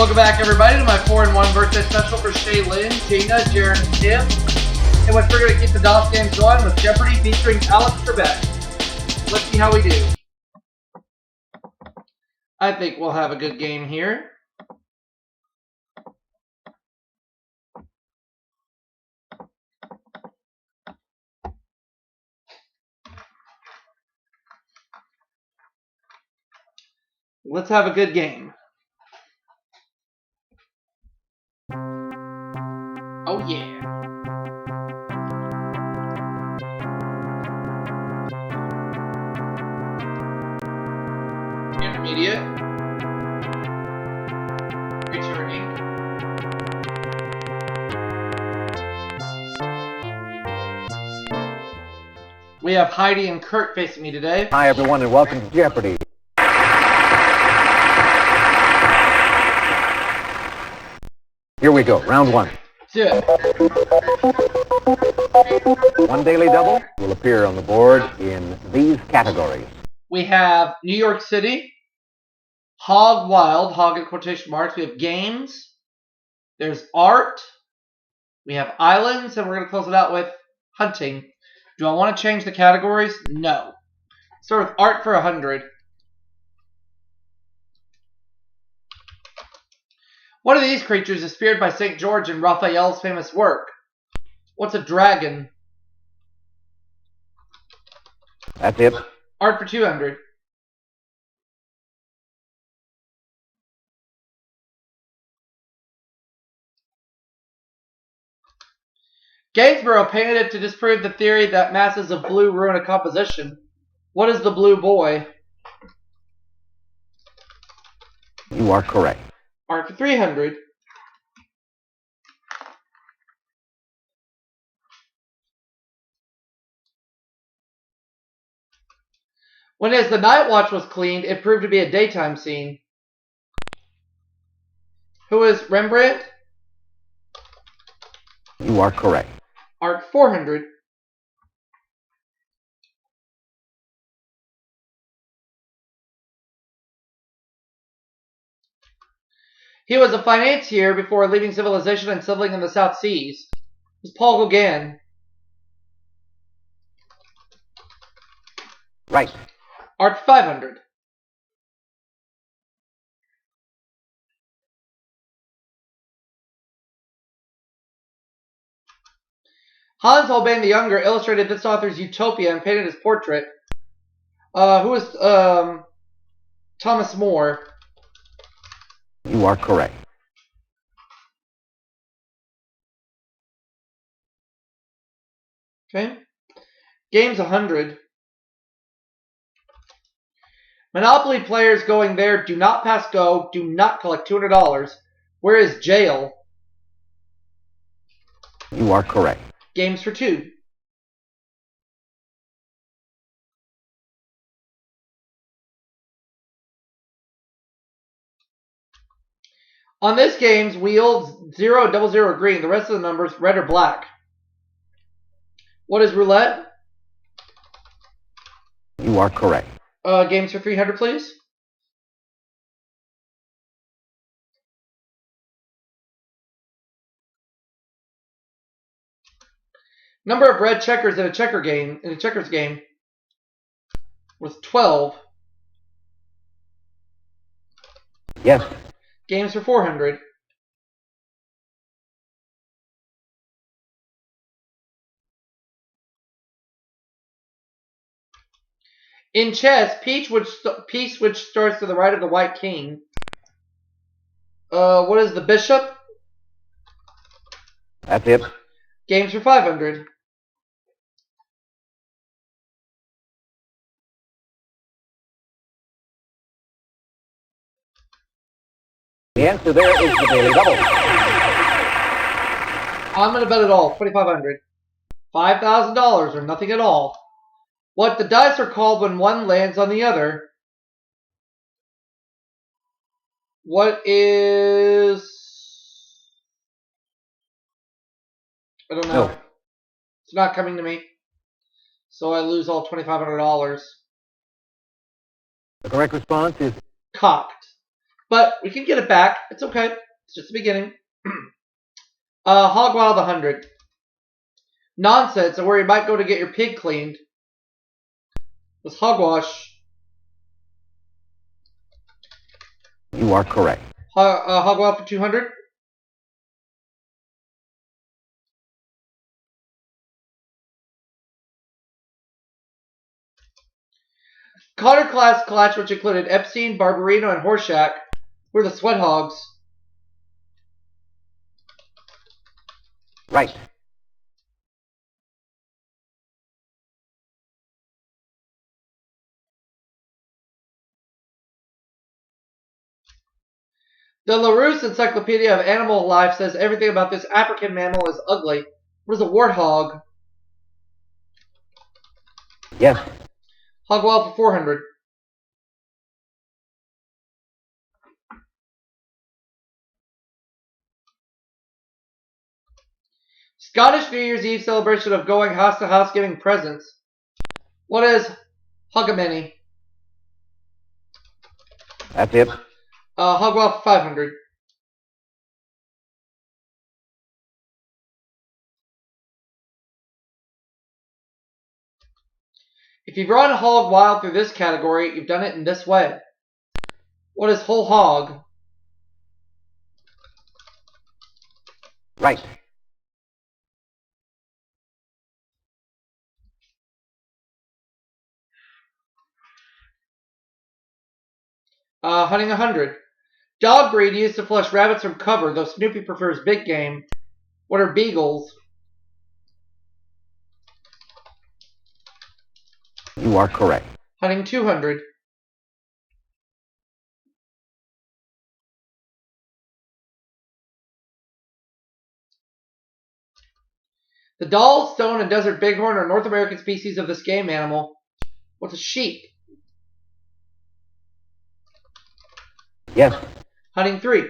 Welcome back, everybody, to my 4-in-1 birthday special for Shaylyn, Geena, Jaron, and Tim. In which we're going to keep the DOS games going with Jeopardy featuring Alex Trebek. Let's see how we do. I think we'll have a good game here. Let's have a good game. Oh yeah. Intermediate. Returning. We have Heidi and Kurt facing me today. Hi everyone and welcome to Jeopardy. Here we go, round one. Do it. One daily double will appear on the board in these categories. We have New York City, Hog Wild, hog in quotation marks. We have games. There's art. We have islands, and we're going to close it out with hunting. Do I want to change the categories? No. Start with art for 100. One of these creatures is feared by St. George in Raphael's famous work. What's a dragon? That's it. Art for 200. Gainsborough painted it to disprove the theory that masses of blue ruin a composition. What is the blue boy? You are correct. Art for 300. When as the night watch was cleaned, it proved to be a daytime scene. Who is Rembrandt? You are correct. Art 400. He was a financier before leaving civilization and settling in the South Seas. It was Paul Gauguin. Right. Art 500. Hans Holbein the Younger illustrated this author's Utopia and painted his portrait. Who is Thomas More? You are correct. Okay. Games 100. Monopoly players going there do not pass go, do not collect $200. Where is jail? You are correct. Games for 2. On this game's wheel, 0, 00 green. The rest of the numbers, red or black. What is roulette? You are correct. Games for 300, please. Number of red checkers in a checkers game was 12. Yes. Games for 400. In chess, piece which starts to the right of the white king. What is the bishop? That's it. Games for 500. The answer there is the daily double. I'm going to bet it all. 2,500. $5,000 or nothing at all. What the dice are called when one lands on the other. What is... I don't know. No. It's not coming to me. So I lose all $2,500. The correct response is Cocked. But we can get it back. It's okay. It's just the beginning. Hog Wild 100. Nonsense, and where you might go to get your pig cleaned was hogwash. You are correct. Hog Wild for 200. Connor class clutch, which included Epstein, Barbarino, and Horseshack, were the Sweat Hogs. Right. The LaRousse Encyclopedia of Animal Life says everything about this African mammal is ugly. What is a warthog? Yes. Hog Wild for 400. Scottish New Year's Eve celebration of going house to house giving presents. What is Hogmanay? That's it. Hog Wild for 500. If you've run Hog Wild through this category, you've done it in this way. What is whole hog? Right. Hunting 100. Dog breed used to flush rabbits from cover, though Snoopy prefers big game. What are beagles? You are correct. Hunting 200. The Doll, Stone, and Desert Bighorn are North American species of this game animal. What's a sheep? Yes. Hunting 3.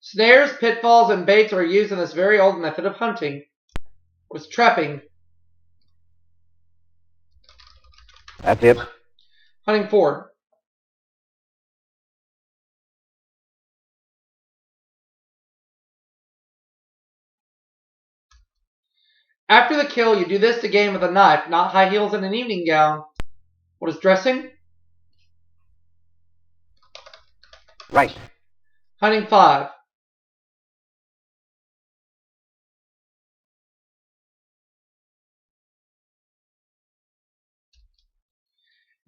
Snares, pitfalls, and baits are used in this very old method of hunting. What is trapping? That's it. Hunting 4. After the kill, you do this to game with a knife, not high heels and an evening gown. What is dressing? Right. Hunting 5.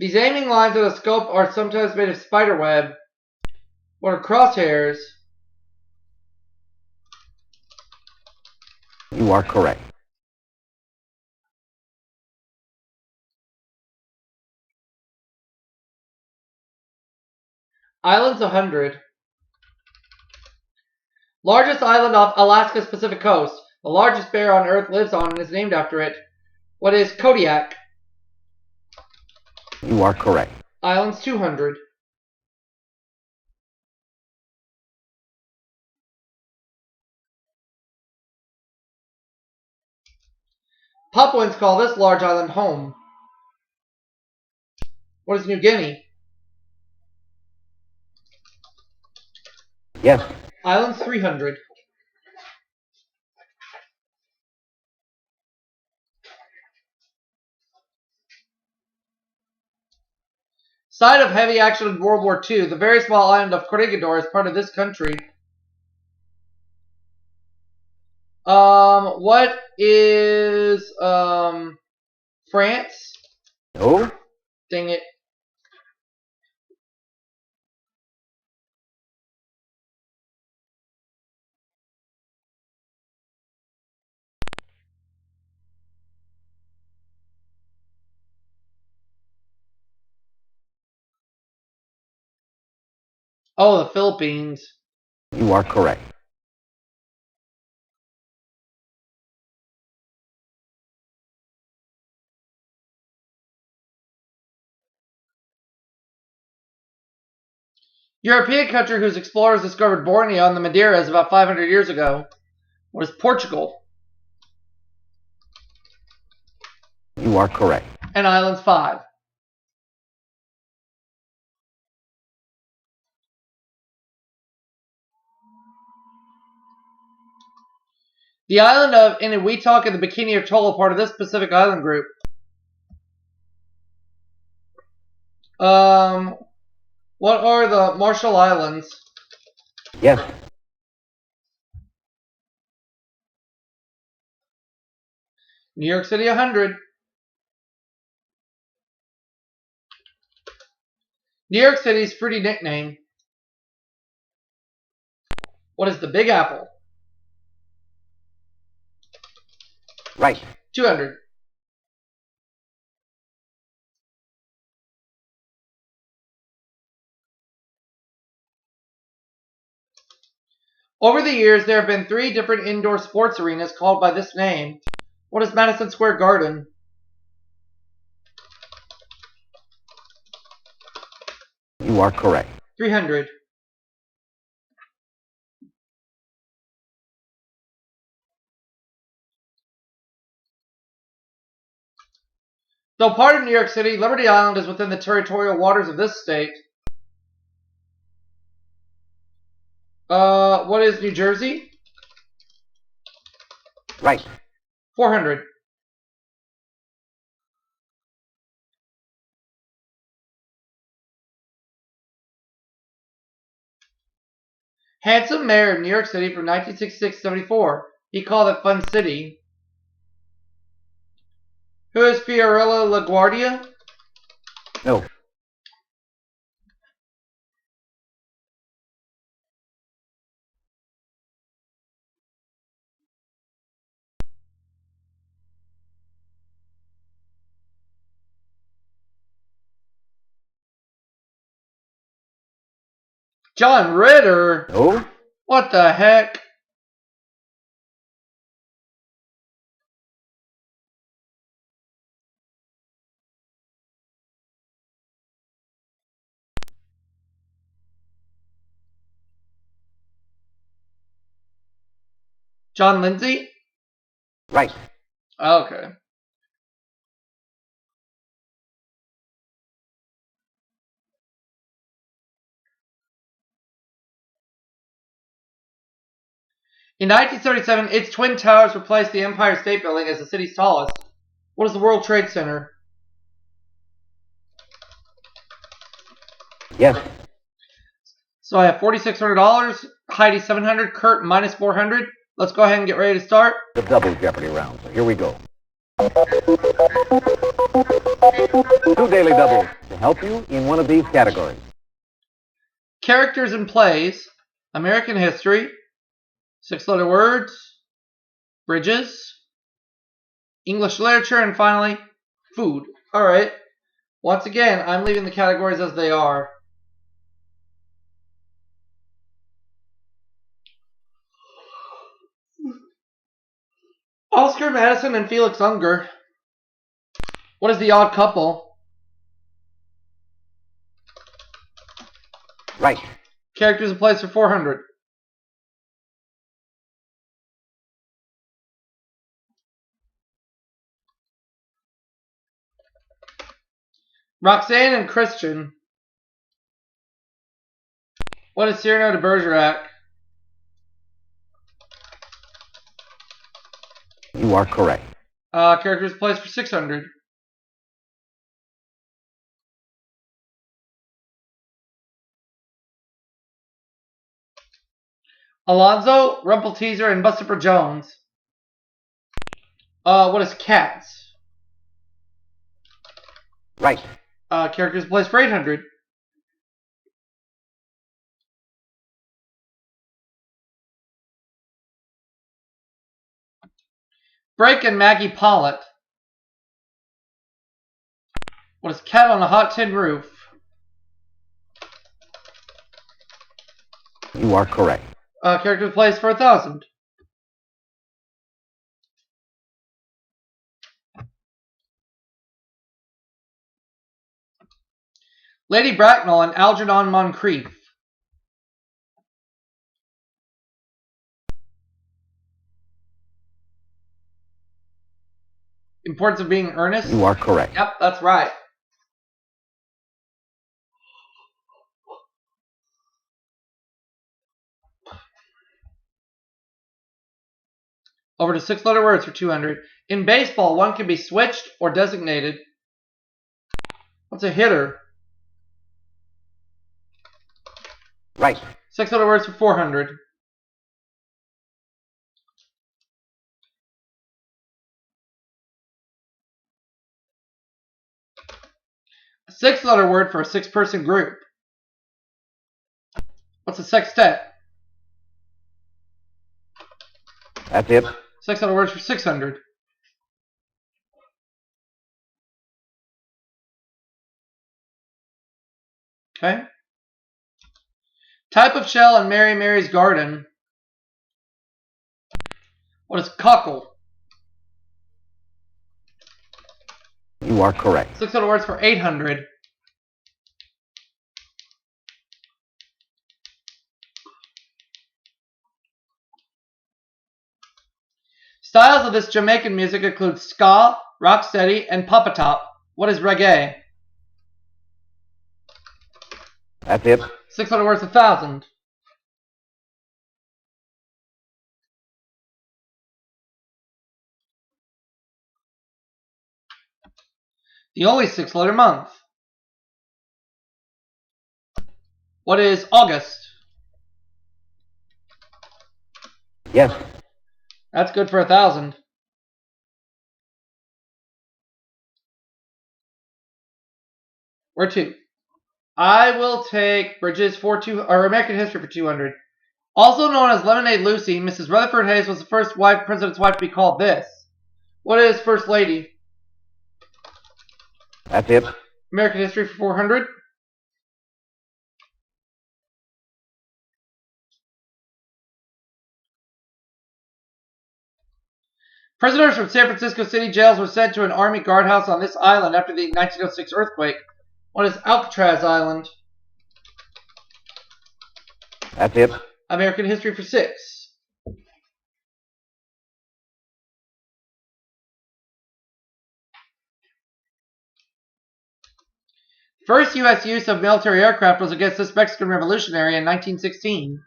These aiming lines of the scope are sometimes made of spider web. What are crosshairs? You are correct. Islands 100. Largest island off Alaska's Pacific coast. The largest bear on Earth lives on and is named after it. What is Kodiak? You are correct. Islands 200. Papuans call this large island home. What is New Guinea? Yes. Islands 300. Site of heavy action in World War II. The very small island of Corregidor is part of this country. What is France? No. Dang it. Oh, the Philippines. You are correct. European country whose explorers discovered Borneo and the Madeiras about 500 years ago. What is Portugal? You are correct. And islands 5. The island of Inuiatok and the Bikini Atoll are part of this Pacific Island group. What are the Marshall Islands? Yes. New York City 100. New York City's fruity nickname. What is the Big Apple? Right. 200. Over the years, there have been 3 different indoor sports arenas called by this name. What is Madison Square Garden? You are correct. 300. Though part of New York City, Liberty Island is within the territorial waters of this state. What is New Jersey? Right. 400. Handsome mayor of New York City from 1966-74. He called it Fun City. Who is Fiorella LaGuardia? No. John Ritter? No. What the heck? John Lindsay? Right. Okay. In 1977, its twin towers replaced the Empire State Building as the city's tallest. What is the World Trade Center? Yes. So I have $4,600, Heidi 700, Kurt minus 400. Let's go ahead and get ready to start. The double Jeopardy round. So here we go. 2 daily doubles to help you in one of these categories. Characters and plays, American history, 6-letter words, bridges, English literature, and finally, food. All right. Once again, I'm leaving the categories as they are. Oscar Madison and Felix Unger. What is the odd couple? Right. Characters and plays for 400. Roxanne and Christian. What is Cyrano de Bergerac? You are correct. Characters and plays for 600. Alonzo, Rumpelteazer, and Bustopher Jones. What is Cats? Right. Characters and plays for 800. Drake and Maggie Pollitt. What is Cat on a Hot Tin Roof? You are correct. Characters plays for 1,000. Lady Bracknell and Algernon Moncrief. Importance of being earnest? You are correct. Yep, that's right. Over to 6-letter words for 200. In baseball, one can be switched or designated. What's a hitter? Right. 6-letter words for 400. A 6-letter word for a 6-person group. What's a sextet? That's it. 6-letter words for 600. Okay. Type of shell in Mary Mary's garden. What is cockle? You are correct. 6-letter words for 800. Styles of this Jamaican music include ska, rocksteady, and papa-top. What is reggae? That's it. 6-letter words 1,000. The only 6-letter month. What is August? Yes. That's good for 1,000. Where to? I will take Bridges for American history for 200. Also known as Lemonade Lucy, Mrs. Rutherford Hayes was the first president's wife to be called this. What is First Lady? That's it. American history for 400. Prisoners from San Francisco City jails were sent to an army guardhouse on this island after the 1906 earthquake. What is Alcatraz Island? That's it. American history for 6. First U.S. use of military aircraft was against this Mexican revolutionary in 1916.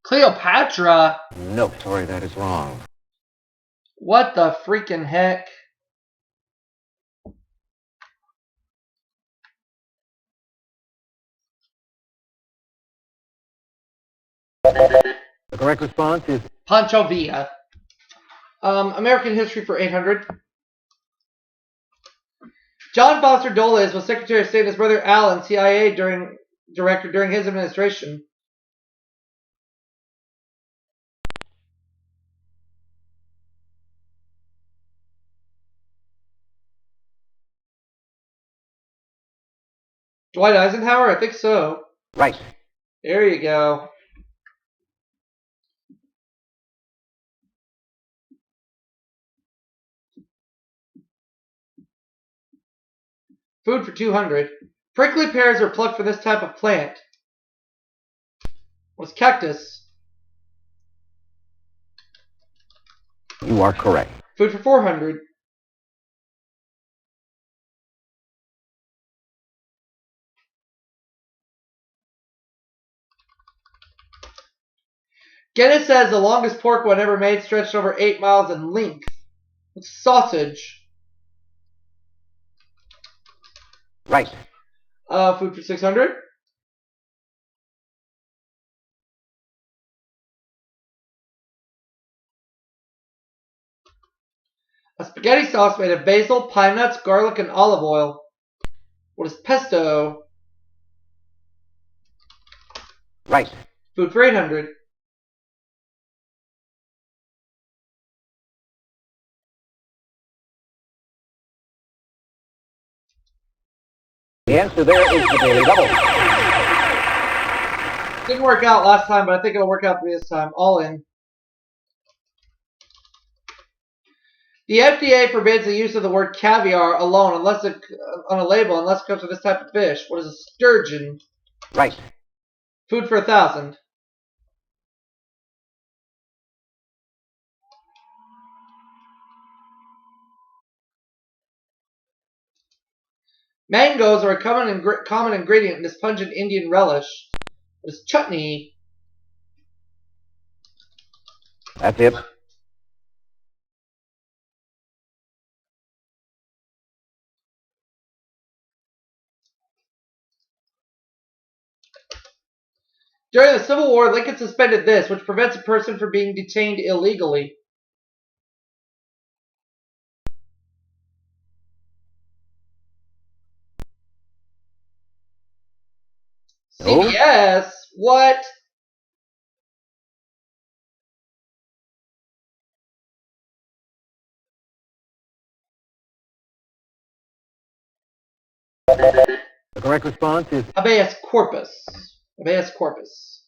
Cleopatra? No, sorry, that is wrong. What the freaking heck? The correct response is Pancho Villa. American history for 800. John Foster Dulles was Secretary of State and his brother Alan, CIA director during his administration. Dwight Eisenhower? I think so. right. There you go. Food for 200. Prickly pears are plucked from this type of plant. What's cactus? You are correct. Food for 400. Guinness says the longest pork one ever made stretched over 8 miles in length. What's sausage? Right. Food for 600. A spaghetti sauce made of basil, pine nuts, garlic, and olive oil. What is pesto? Right. Food for 800. The answer there is the Daily Double. Didn't work out last time, but I think it'll work out for me this time. All in. The FDA forbids the use of the word caviar alone on a label unless it comes from this type of fish. What is a sturgeon? Right. Food for 1,000. Mangoes are a common ingredient in this pungent Indian relish. It's chutney. That's it. During the Civil War, Lincoln suspended this, which prevents a person from being detained illegally. No. CBS? What? The correct response is Habeas corpus. Habeas corpus.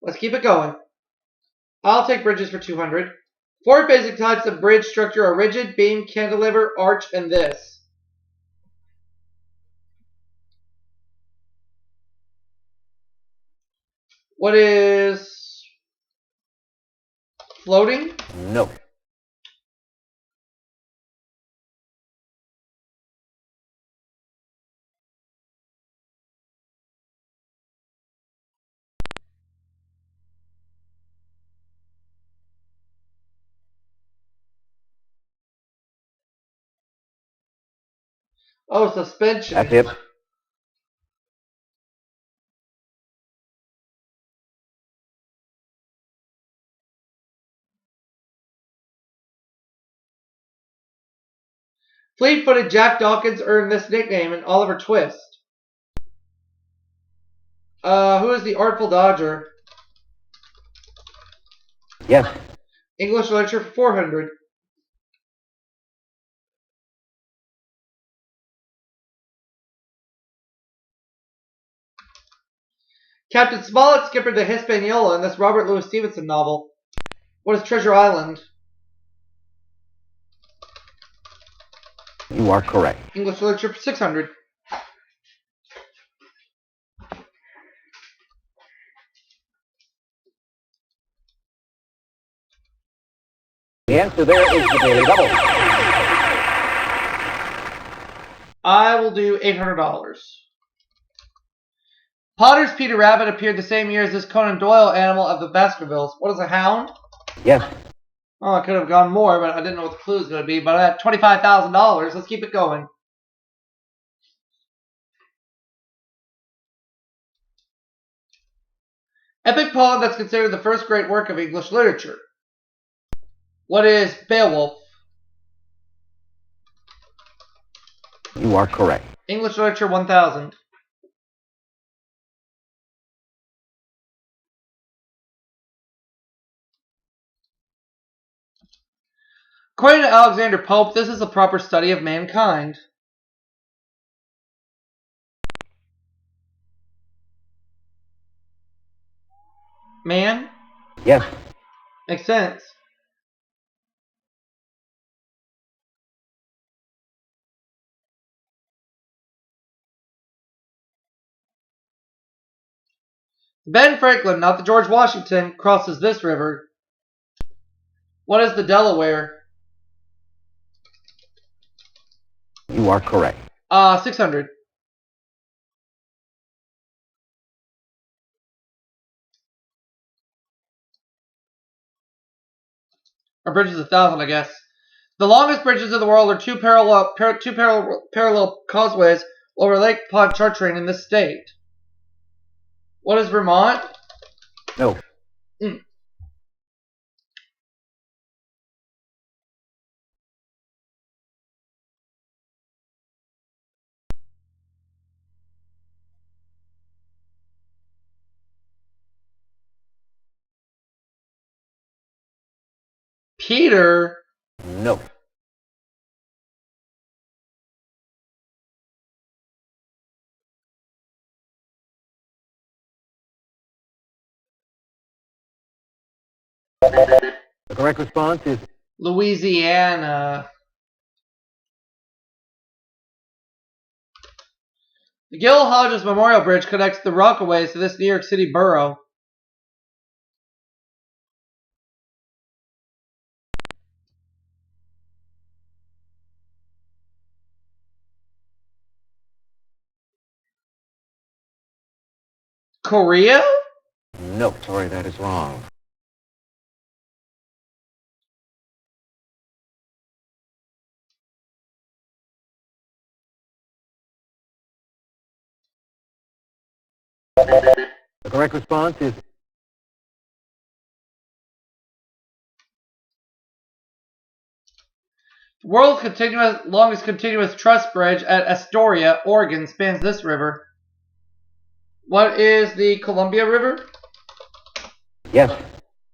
Let's keep it going. I'll take bridges for 200. 4 basic types of bridge structure are rigid, beam, cantilever, arch, and this. What is floating? no. Oh, suspension. That's it. Fleet-footed Jack Dawkins earned this nickname in Oliver Twist. Who is the Artful Dodger? Yes. English literature for 400. Captain Smollett skippered the Hispaniola in this Robert Louis Stevenson novel. What is Treasure Island? You are correct. English literature for 600. The answer there is the Daily Double. I will do $800. Potter's Peter Rabbit appeared the same year as this Conan Doyle animal of the Baskervilles. What is a hound? Yes. Oh, I could have gone more, but I didn't know what the clue was going to be. But I had $25,000. Let's keep it going. Epic poem that's considered the first great work of English literature. What is Beowulf? You are correct. English literature 1000. According to Alexander Pope, this is a proper study of mankind. Man? Yes. Makes sense. Ben Franklin, not the George Washington, crosses this river. What is the Delaware? You are correct. 600. Our bridge is 1,000, I guess. The longest bridges in the world are two parallel causeways over Lake Pontchartrain in this state. What is Vermont? No. Peter? No. The correct response is Louisiana. The Gil Hodges Memorial Bridge connects the Rockaways to this New York City borough. Korea? No, sorry, that is wrong. The correct response is The world's longest continuous truss bridge at Astoria, Oregon, spans this river. What is the Columbia River? yes.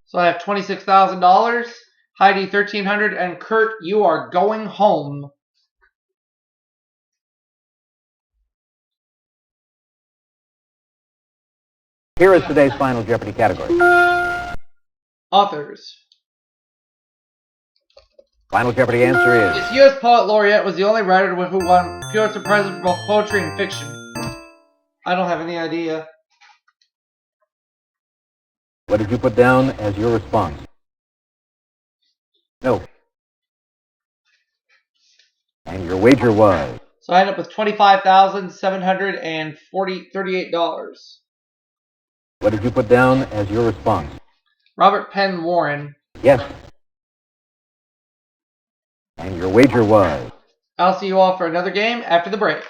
So I have $26,000. Heidi, 1,300, and Kurt, you are going home. Here is today's final Jeopardy category. Authors. Final Jeopardy answer is... This U.S. Poet Laureate was the only writer who won Pulitzer Prize for both poetry and fiction. I don't have any idea. What did you put down as your response? No. And your wager was? So I end up with $25,738. What did you put down as your response? Robert Penn Warren. Yes. And your wager was? I'll see you all for another game after the break.